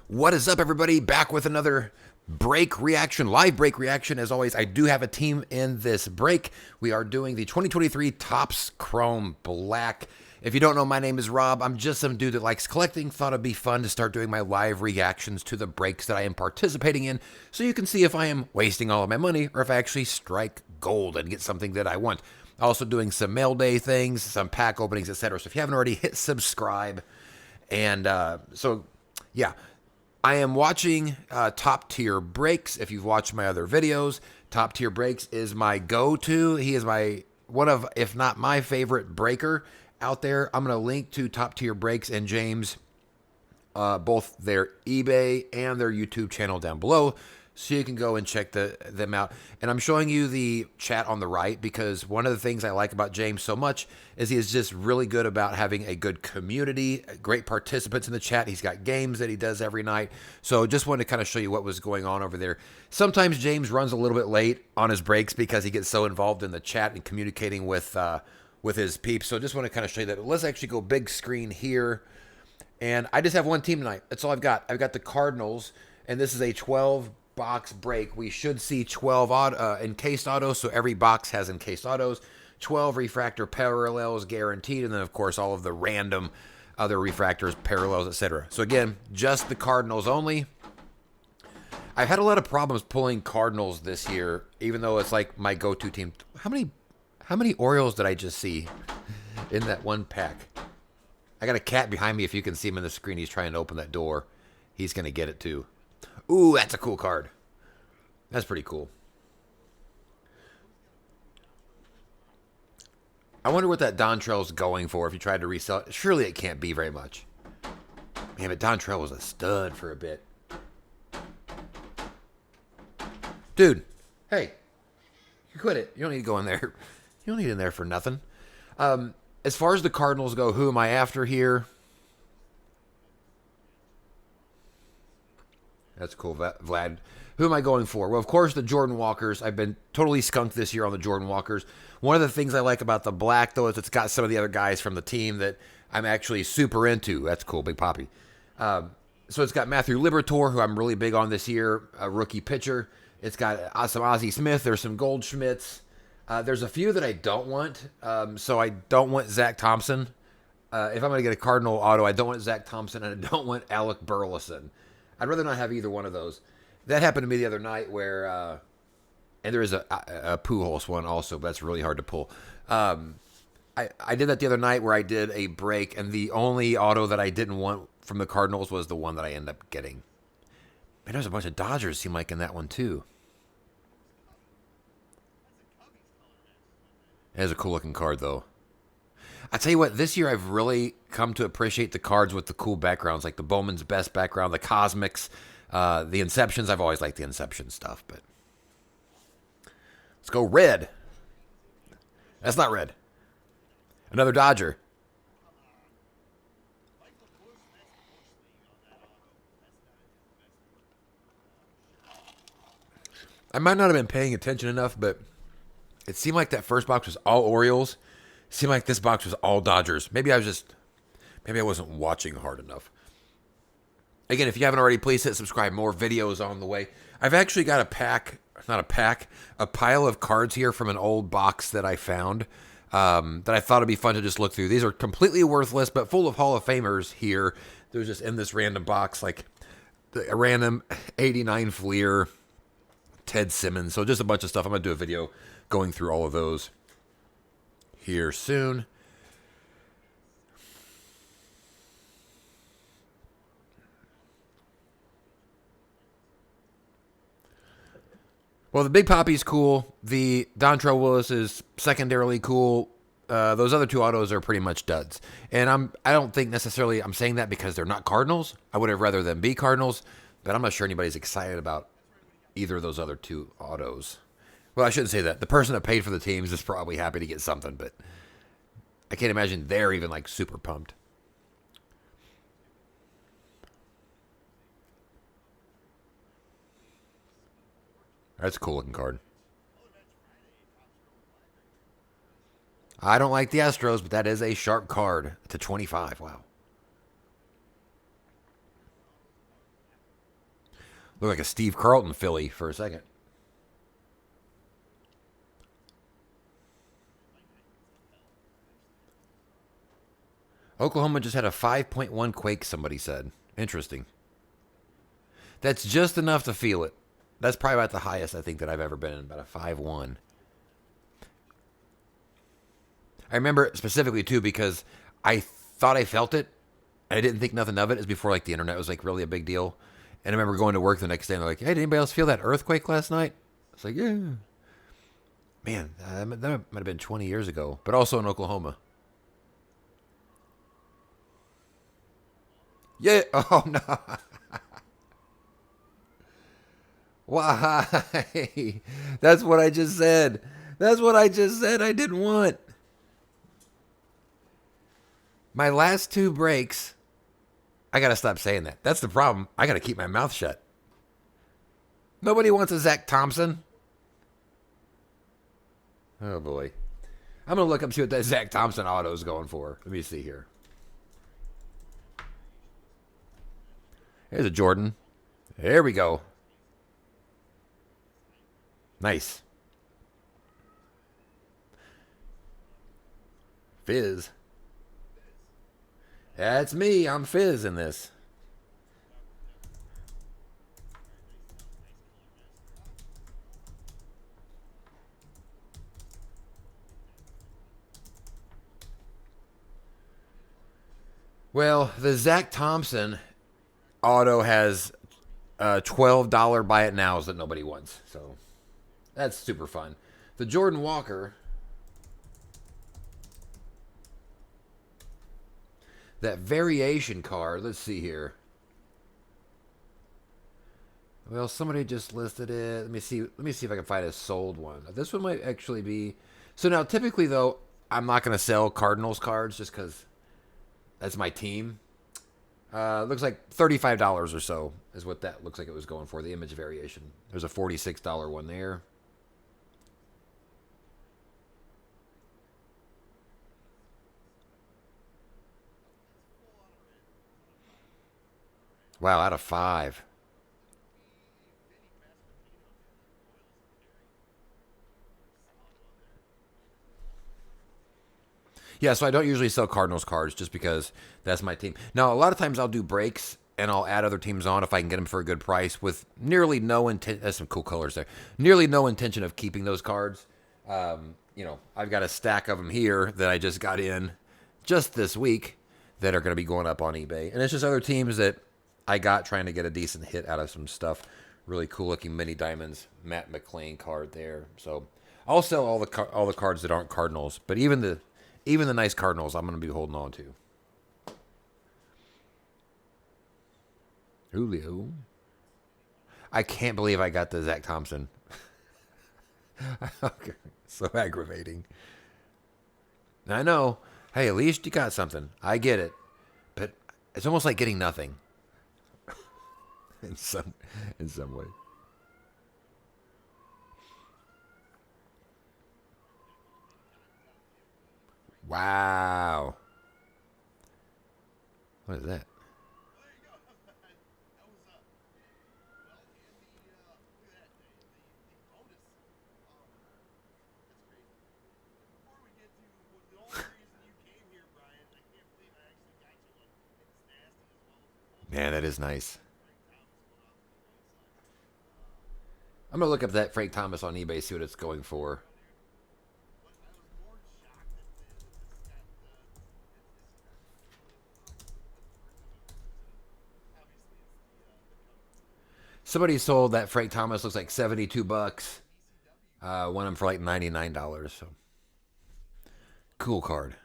What is up, everybody? Back with another break reaction, live break reaction. As always, I do have a team in this break. We are doing the 2023 Topps Chrome Black. If you don't know, my name is Rob. I'm just some dude that likes collecting. Thought it'd be fun to start doing my live reactions to the breaks that I am participating in, so you can see if I am wasting all of my money or if I actually strike gold and get something that I want. Also doing some mail day things, some pack openings, etc. So if you haven't already, hit subscribe. And yeah, I am watching Top Tier Breaks. If you've watched my other videos, Top Tier Breaks is my go-to. He is my one of, if not my favorite breaker out there. I'm going to link to Top Tier Breaks and James, both their eBay and their YouTube channel down below, so you can go and check them out. And I'm showing you the chat on the right because one of the things I like about James so much is he is just really good about having a good community, great participants in the chat. He's got games that he does every night. So just wanted to kind of show you what was going on over there. Sometimes James runs a little bit late on his breaks because he gets so involved in the chat and communicating with his peeps. So just want to kind of show you that. Let's actually go big screen here. And I just have one team tonight. That's all I've got. I've got the Cardinals, and this is a 12-box break. We should see 12 encased autos, so every box has encased autos. 12 refractor parallels guaranteed, and then, of course, all of the random other refractors, parallels, etc. So, again, just the Cardinals only. I've had a lot of problems pulling Cardinals this year, even though it's like my go-to team. How many Orioles did I just see in that one pack? I got a cat behind me. If you can see him in the screen, he's trying to open that door. He's going to get it too. Ooh, that's a cool card. That's pretty cool. I wonder what that Dontrell's going for if you tried to resell it. Surely it can't be very much. Man, but Dontrell was a stud for a bit. Dude, hey, you quit it. You don't need to go in there. You don't need in there for nothing. As far as the Cardinals go, who am I after here? That's cool, Vlad. Who am I going for? Well, of course, the Jordan Walkers. I've been totally skunked this year on the Jordan Walkers. One of the things I like about the black, though, is it's got some of the other guys from the team that I'm actually super into. That's cool, Big Poppy. So it's got Matthew Liberatore, who I'm really big on this year, a rookie pitcher. It's got some Ozzie Smith. There's some Goldschmidts. There's a few that I don't want. So I don't want Zach Thompson. If I'm going to get a Cardinal auto, I don't want Zach Thompson, and I don't want Alec Burleson. I'd rather not have either one of those. That happened to me the other night where, and there is a Pujols one also, but that's really hard to pull. I did that the other night where I did a break, and the only auto that I didn't want from the Cardinals was the one that I ended up getting. Man, there's a bunch of Dodgers, seem like, in that one too. It is a cool looking card, though. I tell you what, this year I've really come to appreciate the cards with the cool backgrounds, like the Bowman's Best background, the Cosmics, the Inceptions. I've always liked the Inception stuff, but let's go red. That's not red. Another Dodger. I might not have been paying attention enough, but it seemed like that first box was all Orioles. It seemed like this box was all Dodgers. Maybe I wasn't watching hard enough. Again, if you haven't already, please hit subscribe. More videos on the way. I've actually got a pile of cards here from an old box that I found that I thought it'd be fun to just look through. These are completely worthless, but full of Hall of Famers here. There's just in this random box, like a random 89 Fleer, Ted Simmons. So just a bunch of stuff. I'm going to do a video going through all of those here soon. Well, the Big Poppy's cool. The Dontrell Willis is secondarily cool. Those other two autos are pretty much duds. And I don't think necessarily I'm saying that because they're not Cardinals. I would have rather them be Cardinals, but I'm not sure anybody's excited about either of those other two autos. Well, I shouldn't say that. The person that paid for the teams is probably happy to get something, but I can't imagine they're even like super pumped. That's a cool looking card. I don't like the Astros, but that is a sharp card to 25. Wow. Looked like a Steve Carlton Philly for a second. Oklahoma just had a 5.1 quake, somebody said. Interesting. That's just enough to feel it. That's probably about the highest I think that I've ever been in, about a 5.1. I remember it specifically too because I thought I felt it. I didn't think nothing of it. It was before like the internet was like really a big deal. And I remember going to work the next day and they're like, "Hey, did anybody else feel that earthquake last night?" It's like, "Yeah." Man, that might have been 20 years ago, but also in Oklahoma. Yeah. Oh no. Why? That's what I just said. That's what I just said I didn't want. My last two breaks, I got to stop saying that. That's the problem. I got to keep my mouth shut. Nobody wants a Zach Thompson. Oh boy. I'm going to look up see what that Zach Thompson auto is going for. Let me see here. Here's a Jordan. There we go. Nice. Fizz. That's me. I'm Fizz in this. Well, the Zach Thompson auto has $12 buy it nows that nobody wants. So that's super fun. The Jordan Walker, that variation card, let's see here. Well, somebody just listed it. Let me see. Let me see if I can find a sold one. This one might actually be. So now, typically though, I'm not going to sell Cardinals cards just because that's my team. Looks like $35 or so is what that looks like it was going for. The image variation. There's a $46 one there. Wow, out of 5. Yeah, so I don't usually sell Cardinals cards just because that's my team. Now, a lot of times I'll do breaks and I'll add other teams on if I can get them for a good price with nearly no intent. That's some cool colors there. Nearly no intention of keeping those cards. I've got a stack of them here that I just got in just this week that are going to be going up on eBay. And it's just other teams that I got trying to get a decent hit out of some stuff. Really cool looking mini diamonds, Matt McClain card there. So I'll sell all the cards that aren't Cardinals, but even the nice Cardinals, I'm going to be holding on to. Julio. I can't believe I got the Zach Thompson. Okay. So aggravating. I know. Hey, at least you got something. I get it. But it's almost like getting nothing. in some in some way. Wow. What is that? Man, that is nice. I'm gonna look up that Frank Thomas on eBay, see what it's going for. Somebody sold that Frank Thomas, looks like $72. Won them for like $99. So cool card.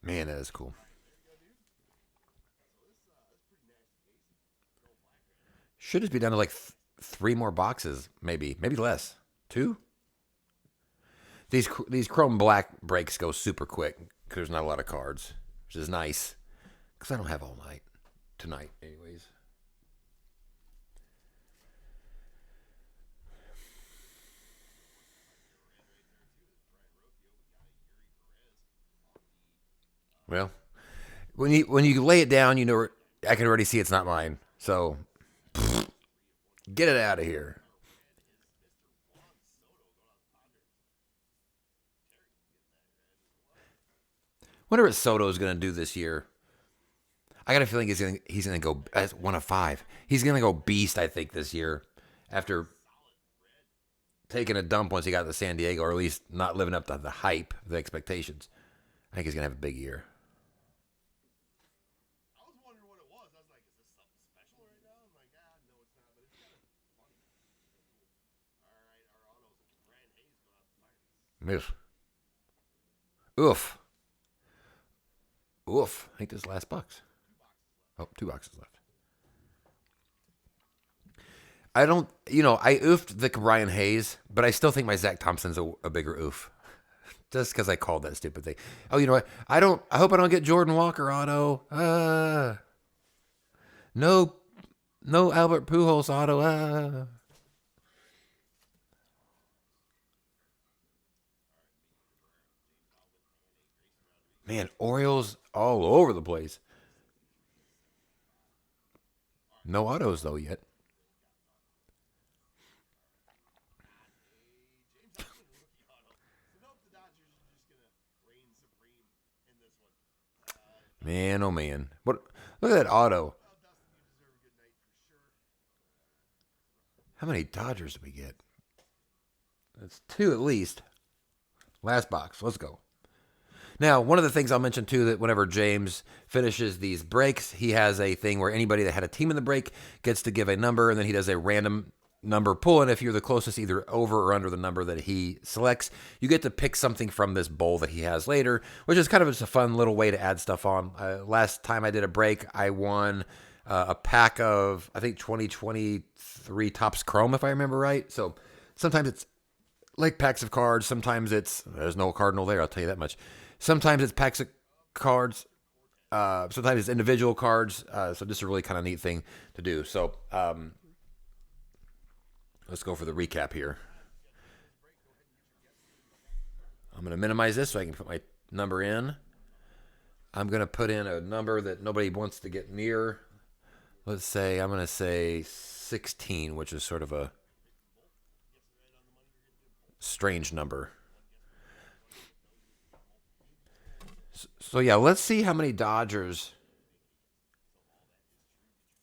Man, that is cool. Should just be down to like 3 more boxes, maybe less. 2. These chrome black breaks go super quick because there's not a lot of cards, which is nice because I don't have all night tonight, anyways. Well, when you lay it down, you know I can already see it's not mine. So get it out of here. Wonder what Soto's going to do this year. I got a feeling he's gonna go as 1 of 5. He's gonna go beast. I think this year after taking a dump once he got to San Diego, or at least not living up to the hype, the expectations. I think he's gonna have a big year. Oof. Oof. Oof. I think this last box. Oh, 2 boxes left. I don't, I oofed the Brian Hayes, but I still think my Zach Thompson's a bigger oof. Just because I called that stupid thing. Oh, you know what? I hope I don't get Jordan Walker auto. No, no Albert Pujols auto. Man, Orioles all over the place. No autos though yet. Man, oh man. What? Look at that auto. How many Dodgers did we get? That's 2 at least. Last box. Let's go. Now, one of the things I'll mention too that whenever James finishes these breaks, he has a thing where anybody that had a team in the break gets to give a number, and then he does a random number pull. And if you're the closest, either over or under the number that he selects, you get to pick something from this bowl that he has later, which is kind of just a fun little way to add stuff on. Last time I did a break, I won a pack of, I think, 2023 Topps Chrome, if I remember right. So sometimes it's like packs of cards. Sometimes there's no Cardinal there, I'll tell you that much. Sometimes it's packs of cards. Sometimes it's individual cards. So just a really kind of neat thing to do. So let's go for the recap here. I'm going to minimize this so I can put my number in. I'm going to put in a number that nobody wants to get near. Let's say, I'm going to say 16, which is sort of a strange number. So yeah, let's see how many Dodgers.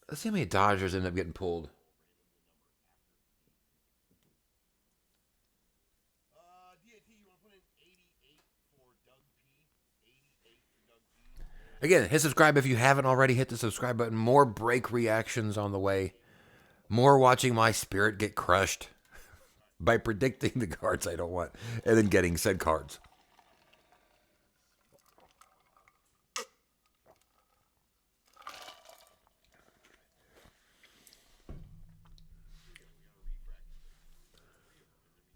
Let's see how many Dodgers end up getting pulled. Again, hit subscribe if you haven't already. Hit the subscribe button. More break reactions on the way. More watching my spirit get crushed by predicting the cards I don't want and then getting said cards.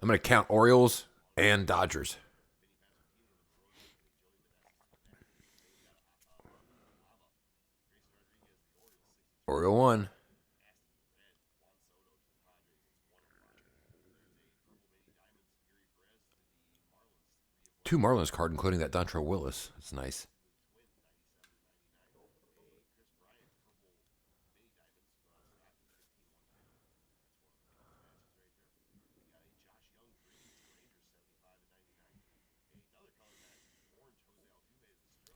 I'm going to count Orioles and Dodgers. Oriole 1. 2 Marlins card, including that Dontrell Willis. That's nice.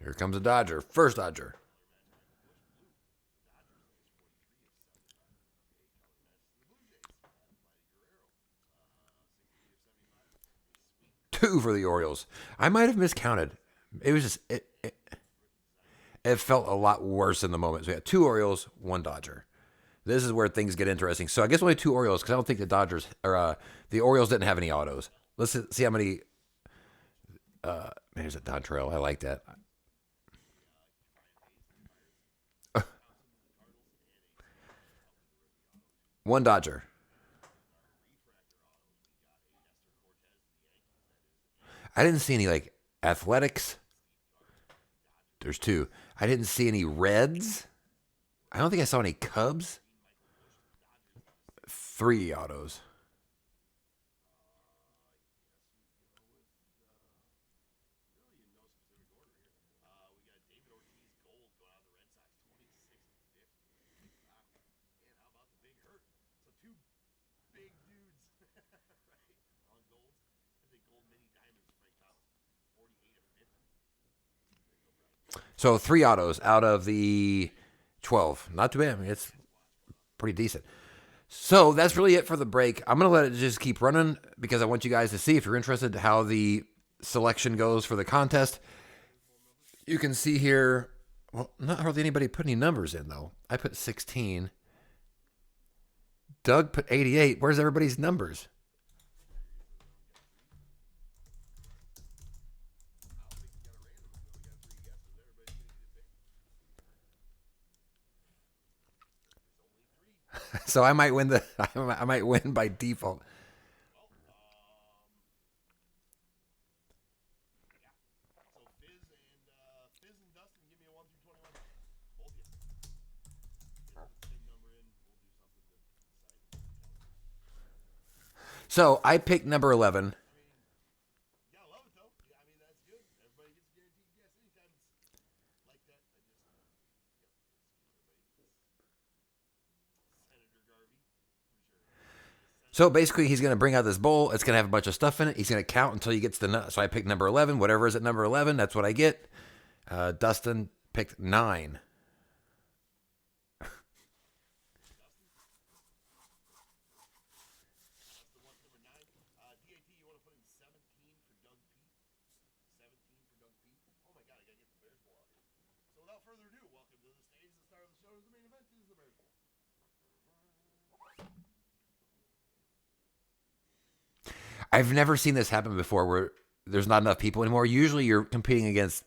Here comes a Dodger. First Dodger. Two for the Orioles. I might have miscounted. It was just it felt a lot worse in the moment. So we got 2 Orioles, 1 Dodger. This is where things get interesting. So I guess only 2 Orioles because I don't think the Dodgers or the Orioles didn't have any autos. Let's see how many. There's a Dontrell. I like that. One Dodger. I didn't see any like athletics. There's 2. I didn't see any Reds. I don't think I saw any Cubs. 3 autos. So 3 autos out of the 12. Not too bad. I mean, it's pretty decent. So that's really it for the break. I'm going to let it just keep running because I want you guys to see, if you're interested, how the selection goes for the contest. You can see here, well, not hardly anybody put any numbers in, though. I put 16. Doug put 88. Where's everybody's numbers? So I might win I might win by default. So I picked number 11. So basically, he's going to bring out this bowl. It's going to have a bunch of stuff in it. He's going to count until he gets the nut. So I picked number 11. Whatever is at number 11, that's what I get. Dustin picked 9. I've never seen this happen before where there's not enough people anymore. Usually you're competing against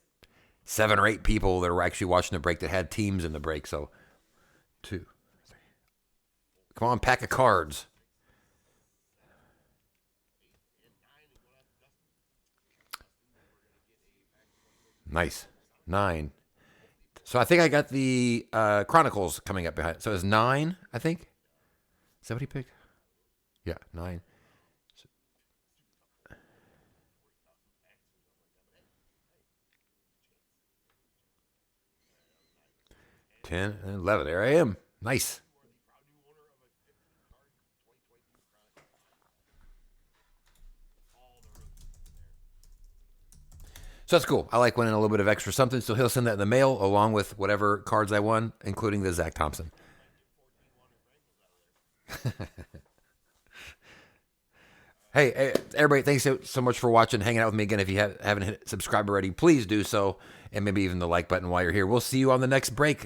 7 or 8 people that were actually watching the break that had teams in the break. So 2, 3. Come on, pack of cards. Nice. 9. So I think I got the Chronicles coming up behind. So it's 9, I think. Is that what he picked? Yeah, 9. 10 and 11. There I am. Nice. So that's cool. I like winning a little bit of extra something. So he'll send that in the mail along with whatever cards I won, including the Zach Thompson. Hey, everybody, thanks so much for watching, hanging out with me again. If you haven't hit subscribe already, please do so. And maybe even the like button while you're here. We'll see you on the next break.